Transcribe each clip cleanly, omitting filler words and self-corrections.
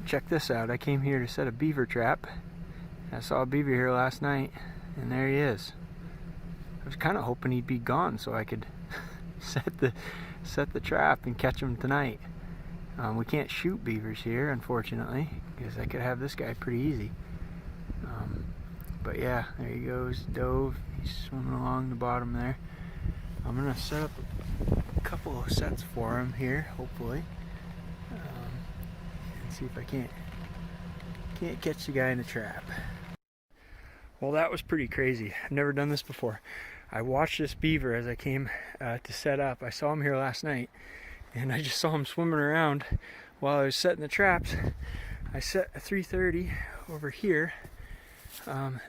check this out. I came here to set a beaver trap. I saw a beaver here last night, and there he is. I was kind of hoping he'd be gone so I could set the trap and catch him tonight. We can't shoot beavers here, unfortunately, because I could have this guy pretty easy. But yeah, there he goes, dove. He's swimming along the bottom there. I'm gonna set up a couple of sets for him here, hopefully, and see if I can't catch the guy in the trap. Well, that was pretty crazy. I've never done this before. I watched this beaver as I came to set up. I saw him here last night, and I just saw him swimming around while I was setting the traps. I set a 330 over here,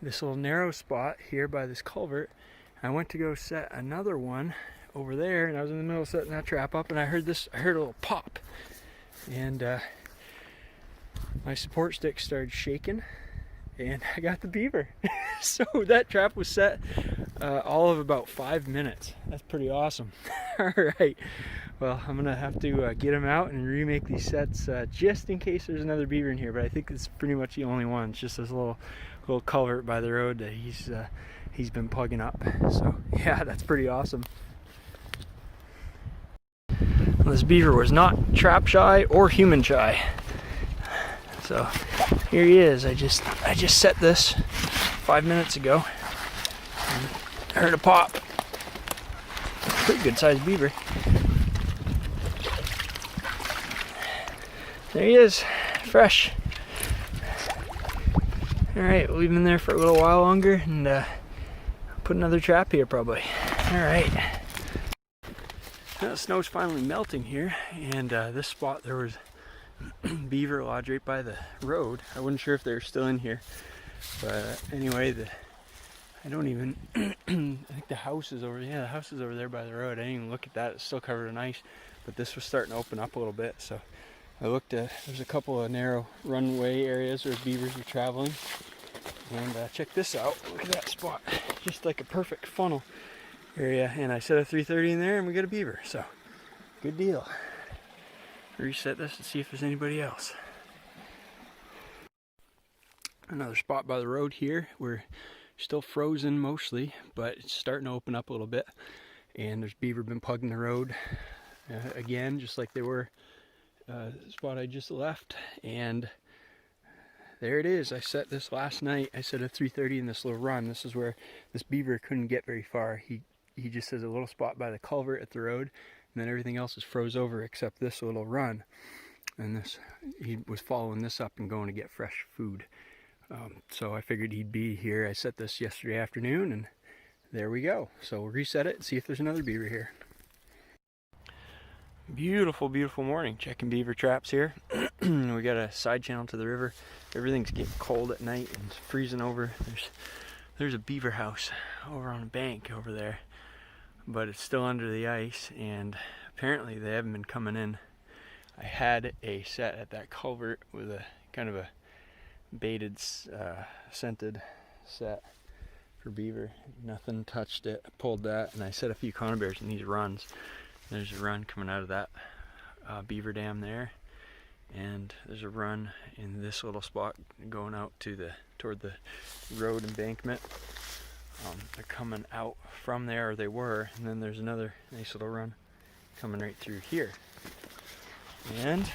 this little narrow spot here by this culvert. I went to go set another one over there, and I was in the middle of setting that trap up, and I heard a little pop, and my support stick started shaking, and I got the beaver. So that trap was set all of about 5 minutes. That's pretty awesome. All right, well, I'm gonna have to get him out and remake these sets just in case there's another beaver in here, but I think it's pretty much the only one. It's just this little culvert by the road that he's been plugging up. So yeah, that's pretty awesome. Well, this beaver was not trap shy or human shy. So here he is. I just set this 5 minutes ago. I heard a pop. Pretty good sized beaver. There he is, fresh. All right, we'll leave him in there for a little while longer and put another trap here probably. All right. Now, the snow's finally melting here, and this spot there was beaver lodge right by the road. I wasn't sure if they were still in here, but anyway, I don't even I think the house is over. Yeah, the house is over there by the road. I didn't even look at that. It's still covered in ice, but this was starting to open up a little bit. So I looked at. There's a couple of narrow runway areas where beavers were traveling, and check this out. Look at that spot, just like a perfect funnel area. And I set a 330 in there, and we got a beaver. So good deal. Reset this and see if there's anybody else. Another spot by the road here. We're still frozen mostly, but it's starting to open up a little bit, and there's beaver been plugging the road again, just like they were the spot I just left. And there it is. I set this last night. I set a 330 in this little run. This is where this beaver couldn't get very far. He just has a little spot by the culvert at the road, and then everything else is froze over except this little run. And he was following this up and going to get fresh food. So I figured he'd be here. I set this yesterday afternoon, and there we go. So we'll reset it and see if there's another beaver here. Beautiful, beautiful morning. Checking beaver traps here. We got a side channel to the river. Everything's getting cold at night and it's freezing over. There's a beaver house over on a bank over there, but it's still under the ice, and apparently they haven't been coming in. I had a set at that culvert with a kind of a baited, scented set for beaver. Nothing touched it. I pulled that, and I set a few conibears in these runs. There's a run coming out of that beaver dam there, and there's a run in this little spot going out toward the road embankment. They're coming out from there, or they were, and then there's another nice little run coming right through here. And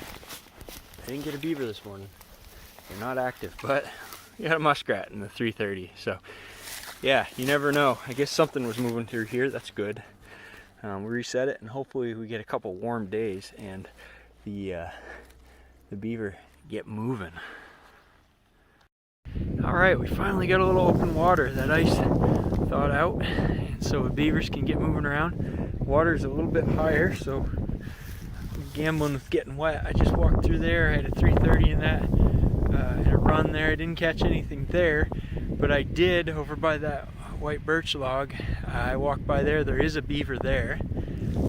I didn't get a beaver this morning. They're not active, but we got a muskrat in the 330. So yeah, you never know. I guess something was moving through here. That's good. We reset it, and hopefully we get a couple warm days and the beaver get moving. All right, we finally got a little open water. That ice thawed out, and so the beavers can get moving around. Water's a little bit higher, so I'm gambling with getting wet. I just walked through there. I had a 330 in that in a run there. I didn't catch anything there, but I did over by that white birch log. I walked by there. There is a beaver there,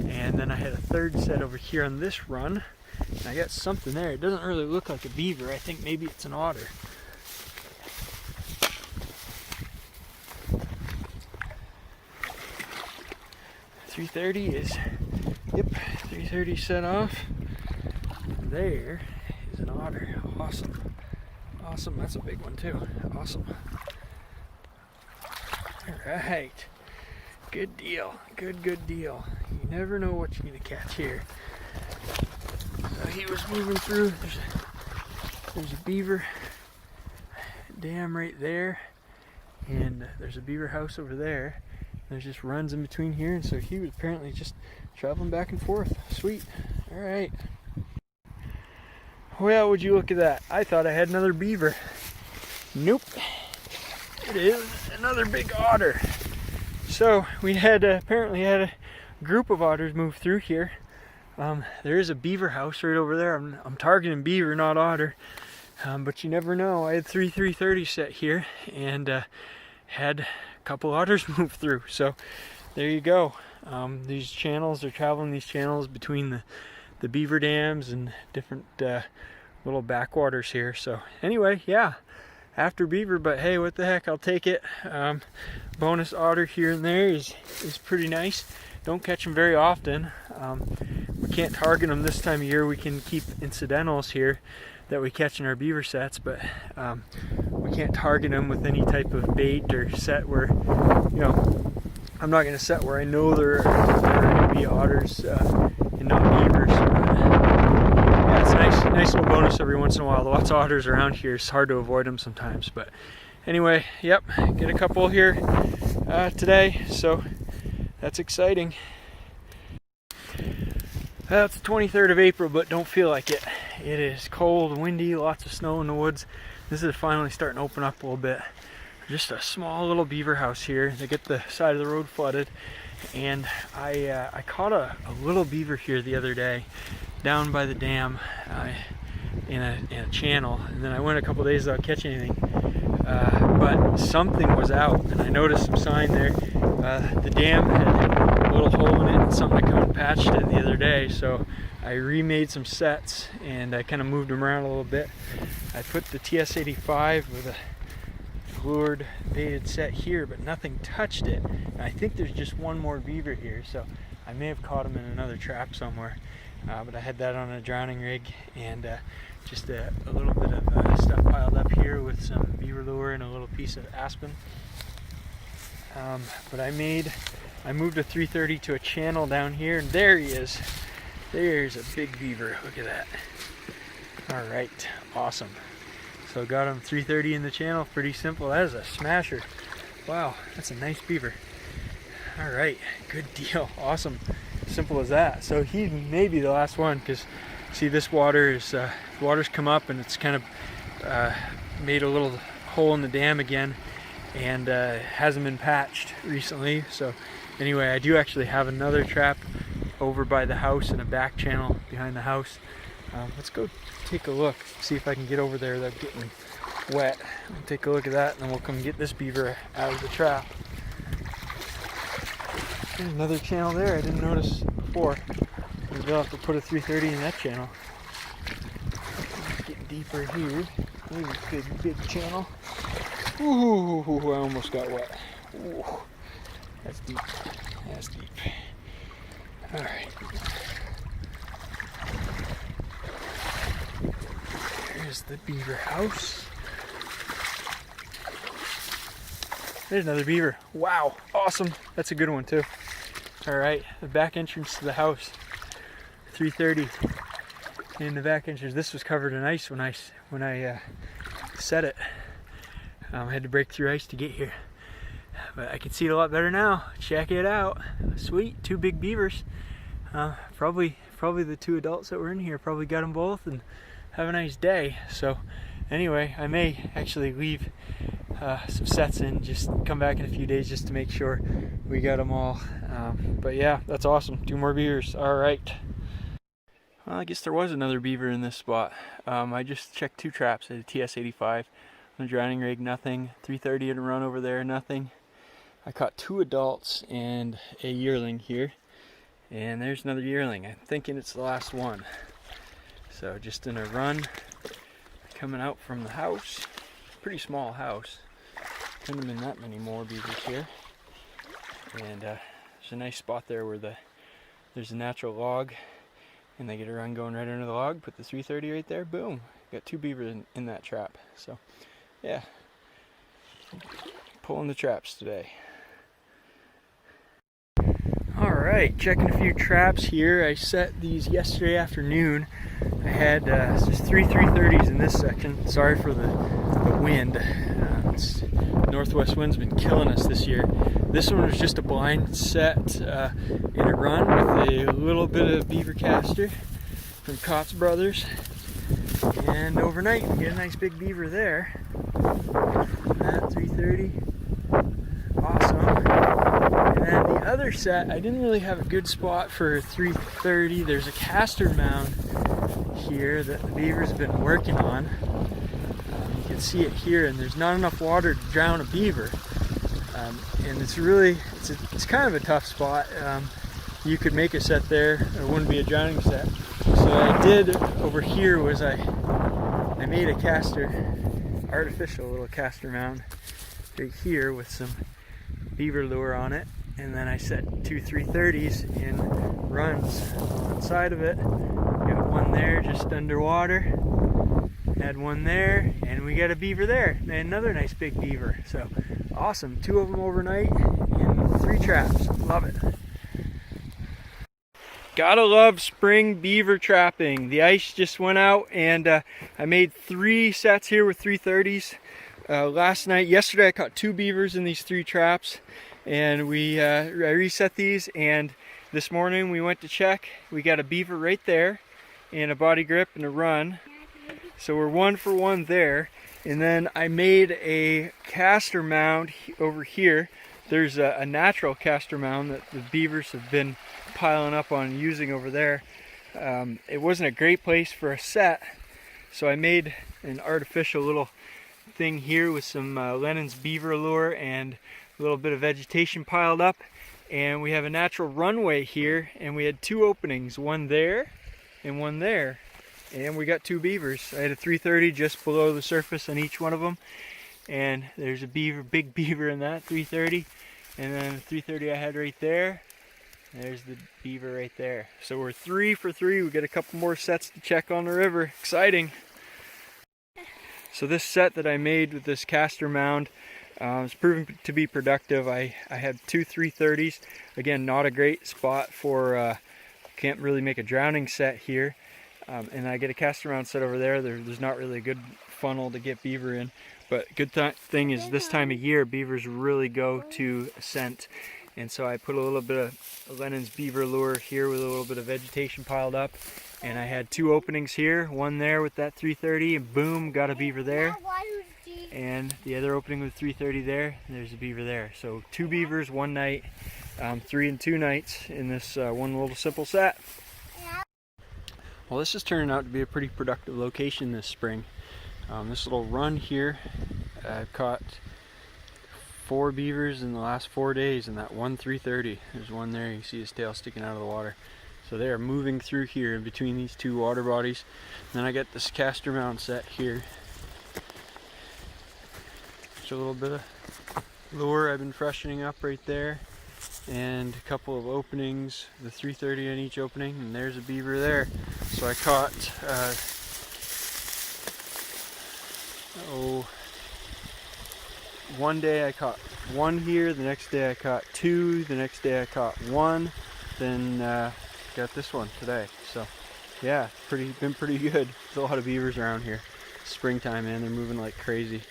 and then I had a third set over here on this run, and I got something there. It doesn't really look like a beaver. I think maybe it's an otter. .330 is, yep, .330 set off. There is an otter. Awesome. Awesome, that's a big one too. Awesome. Alright. Good deal. Good deal. You never know what you're going to catch here. So he was moving through. There's a beaver dam right there. And there's a beaver house over there. There's just runs in between here. And so he was apparently just traveling back and forth. Sweet. Alright. Well, would you look at that? I thought I had another beaver. Nope. It is another big otter. So we had apparently had a group of otters move through here. There is a beaver house right over there. I'm targeting beaver, not otter. But you never know. I had 330 set here and had a couple otters move through. So there you go. These channels, they're traveling these channels between the beaver dams and different little backwaters here. So anyway, yeah. After beaver, but hey, what the heck, I'll take it. Bonus otter here and there is pretty nice. Don't catch them very often. We can't target them this time of year. We can keep incidentals here that we catch in our beaver sets, but we can't target them with any type of bait or set where, you know, I'm not going to set where I know there are going to be otters and not beavers. Yeah, it's a nice little bonus every once in a while. Lots of otters around here. It's hard to avoid them sometimes. But anyway, yep, get a couple here today. So that's exciting. It's the 23rd of April, but don't feel like it. It is cold, windy, lots of snow in the woods. This is finally starting to open up a little bit. Just a small little beaver house here. They get the side of the road flooded. And I caught a little beaver here the other day down by the dam in a channel, and then I went a couple days without catching anything, but something was out, and I noticed some sign there. The dam had a little hole in it, and something had come and patched it the other day, so I remade some sets and I kind of moved them around a little bit. I put the TS85 with a lured baited set here, but nothing touched it, and I think there's just one more beaver here, so I may have caught him in another trap somewhere. But I had that on a drowning rig, and just a little bit of stuff piled up here with some beaver lure and a little piece of aspen. But I moved a 330 to a channel down here, and there he is. There's a big beaver. Look at that. All right, awesome. So got him 330 in the channel. Pretty simple. That is a smasher. Wow, that's a nice beaver. All right, good deal. Awesome. Simple as that. So he may be the last one, because see, this water's come up and it's kind of made a little hole in the dam again, and hasn't been patched recently. So anyway, I do actually have another trap over by the house in a back channel behind the house. Let's go take a look, see if I can get over there without getting wet. We'll take a look at that, and then we'll come get this beaver out of the trap. There's another channel there I didn't notice before. Maybe I'll have to put a 330 in that channel. Getting deeper here. There's a big channel. Ooh, I almost got wet. Ooh, that's deep. That's deep. Alright. There's the beaver house. There's another beaver. Wow, awesome. That's a good one too. All right, the back entrance to the house. 330 in the back entrance. This was covered in ice when I set it. I had to break through ice to get here, but I can see it a lot better now. Check it out. Sweet, two big beavers. Probably the two adults that were in here probably got them both, and have a nice day. So anyway, I may actually leave some sets in, just come back in a few days just to make sure we got them all. But yeah, that's awesome. Two more beavers. All right. Well, I guess there was another beaver in this spot. I just checked two traps at a TS85 on a drowning rig, nothing. 330 in a run over there, nothing. I caught two adults and a yearling here, and there's another yearling. I'm thinking it's the last one. So just in a run, coming out from the house. Pretty small house. Couldn't have been that many more beavers here. And there's a nice spot there where there's a natural log, and they get a run going right under the log. Put the 330 right there. Boom. Got 2 beaver in that trap. So yeah, pulling the traps today. Alright, checking a few traps here. I set these yesterday afternoon. I had just 330s in this section. Sorry for the wind. Northwest wind's been killing us this year. This one was just a blind set in a run with a little bit of beaver caster from Cott's Brothers. And overnight we get a nice big beaver there. That 330. Awesome. And then the other set, I didn't really have a good spot for 330. There's a caster mound here that the beavers have been working on. You can see it here, and there's not enough water to drown a beaver. And it's kind of a tough spot. You could make a set there, it wouldn't be a drowning set. So what I did over here was I made a artificial little caster mound right here with some beaver lure on it, and then I set 2 330s in runs on the side of it. Got one there just underwater, had one there, and we got a beaver there, and another nice big beaver. So awesome, 2 of them overnight in 3 traps. Love it. Gotta love spring beaver trapping. The ice just went out, and I made 3 sets here with 330s. Yesterday I caught 2 beavers in these 3 traps, and I reset these, and this morning we went to check. We got a beaver right there, and a body grip and a run. So we're 1 for 1 there. And then I made a caster mound over here. There's a natural caster mound that the beavers have been piling up on using over there. It wasn't a great place for a set, so I made an artificial little thing here with some Lennon's beaver lure and a little bit of vegetation piled up, and we have a natural runway here, and we had 2 openings, one there and one there, and we got 2 beavers. I had a 330 just below the surface on each one of them, and there's a big beaver in that 330, and then the 330 I had right there. There's the beaver right there. So we're 3 for 3. We got a couple more sets to check on the river. Exciting. So this set that I made with this caster mound is proven to be productive. I had 2 330s. Again, not a great spot for, can't really make a drowning set here. And I get a caster mound set over there. There's not really a good funnel to get beaver in. But good thing is this time of year, beavers really go to scent. And so I put a little bit of Lennon's beaver lure here with a little bit of vegetation piled up. And I had 2 openings here, one there with that 330, and boom, got a beaver there. And the other opening with 330 there, and there's a beaver there. So 2 beavers, 1 night, 3 and 2 nights in this one little simple set. Well, this is turning out to be a pretty productive location this spring. This little run here, I've caught 4 beavers in the last 4 days, and that one 330. There's one there, you see his tail sticking out of the water. So they are moving through here in between these 2 water bodies. And then I got this caster mound set here. Just a little bit of lure I've been freshening up right there. And a couple of openings, the 330 on each opening, and there's a beaver there. So I caught, one day I caught 1 here, the next day I caught 2, the next day I caught 1, then got this one today. So yeah, been pretty good. There's a lot of beavers around here. Springtime, man, they're moving like crazy.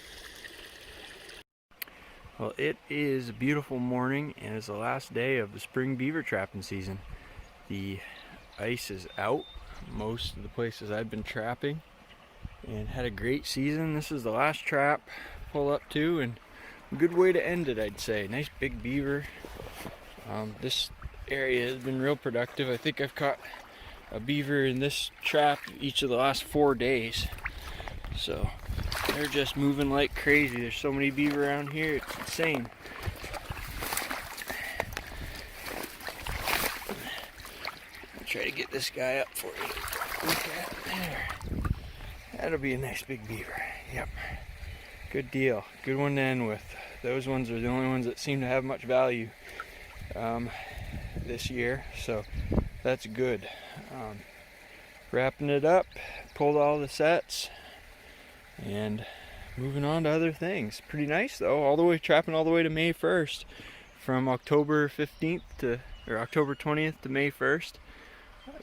Well, it is a beautiful morning, and it's the last day of the spring beaver trapping season. The ice is out most of the places I've been trapping, and had a great season. This is the last trap pull up to, and a good way to end it, I'd say. Nice big beaver. This area has been real productive. I think I've caught a beaver in this trap each of the last 4 days. So they're just moving like crazy. There's so many beaver around here, it's insane. I'll try to get this guy up for you to look at. There. That'll be a nice big beaver. Yep. Good deal. Good one to end with. Those ones are the only ones that seem to have much value this year, so that's good. Wrapping it up, pulled all the sets, and moving on to other things. Pretty nice though, all the way trapping all the way to May 1st, from October 15th to, or October 20th to May 1st.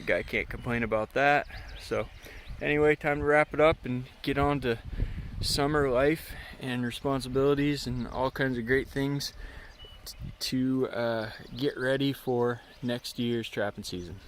Guy can't complain about that. So anyway, time to wrap it up and get on to summer life and responsibilities and all kinds of great things to get ready for next year's trapping season.